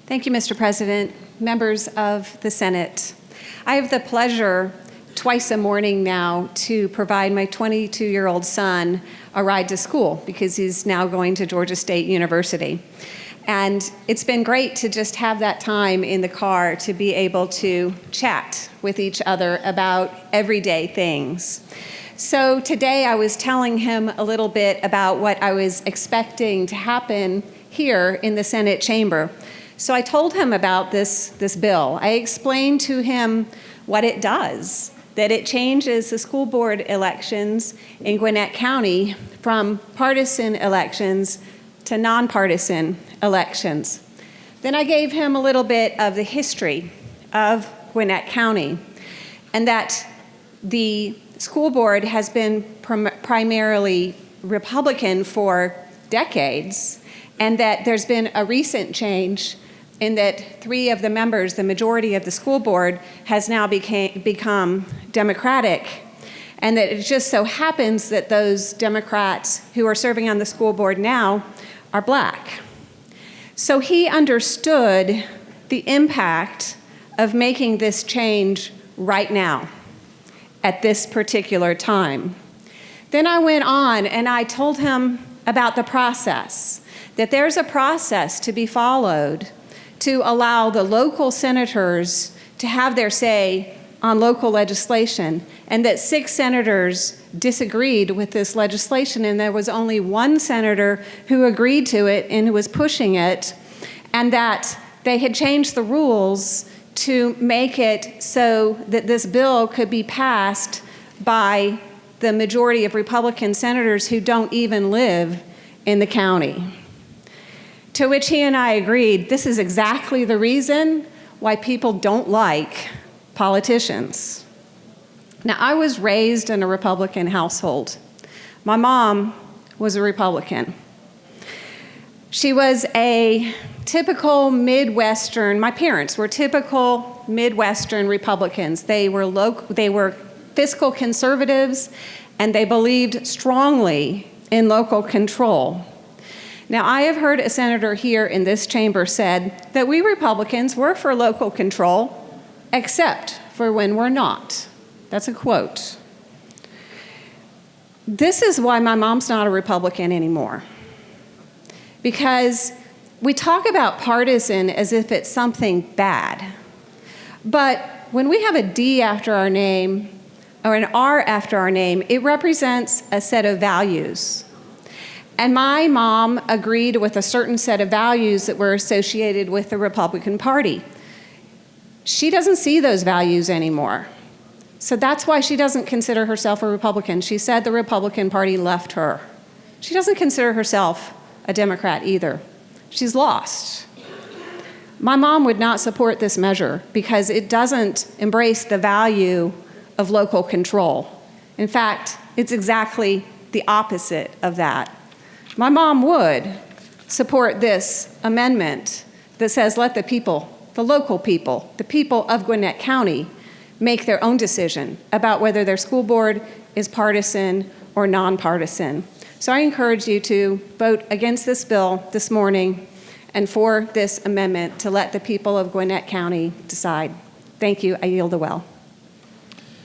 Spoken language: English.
Thank you, Mr. President, members of the Senate. I have the pleasure twice a morning now to provide my 22-year-old son a ride to school because he's now going to Georgia State University. And it's been great to just have that time in the car to be able to chat with each other about everyday things. So today I was telling him a little bit about what I was expecting to happen here in the Senate chamber. So I told him about this bill. I explained to him what it does, that it changes the school board elections in Gwinnett County from partisan elections to nonpartisan elections. Then I gave him a little bit of the history of Gwinnett County and that the school board has been primarily Republican for decades, and that there's been a recent change in that 3 of the members, the majority of the school board, has now become Democratic, and that it just so happens that those Democrats who are serving on the school board now are Black. So he understood the impact of making this change right now, at this particular time. Then I went on and I told him about the process, that there's a process to be followed to allow the local senators to have their say on local legislation, and that 6 senators disagreed with this legislation, and there was only 1 senator who agreed to it and who was pushing it, and that they had changed the rules to make it so that this bill could be passed by the majority of Republican senators who don't even live in the county. To which he and I agreed, this is exactly the reason why people don't like politicians. Now, I was raised in a Republican household. My mom was a Republican. She was a typical Midwestern, my parents were typical Midwestern Republicans. They were fiscal conservatives, and they believed strongly in local control. Now, I have heard a senator here in this chamber said that we Republicans were for local control, except for when we're not. That's a quote. This is why my mom's not a Republican anymore. Because we talk about partisan as if it's something bad. But when we have a D after our name, or an R after our name, it represents a set of values. And my mom agreed with a certain set of values that were associated with the Republican Party. She doesn't see those values anymore. So that's why she doesn't consider herself a Republican. She said the Republican Party left her. She doesn't consider herself a Democrat either. She's lost. My mom would not support this measure because it doesn't embrace the value of local control. In fact, it's exactly the opposite of that. My mom would support this amendment that says let the people, the local people, the people of Gwinnett County make their own decision about whether their school board is partisan or nonpartisan. So I encourage you to vote against this bill this morning and for this amendment to let the people of Gwinnett County decide. Thank you. I yield the well.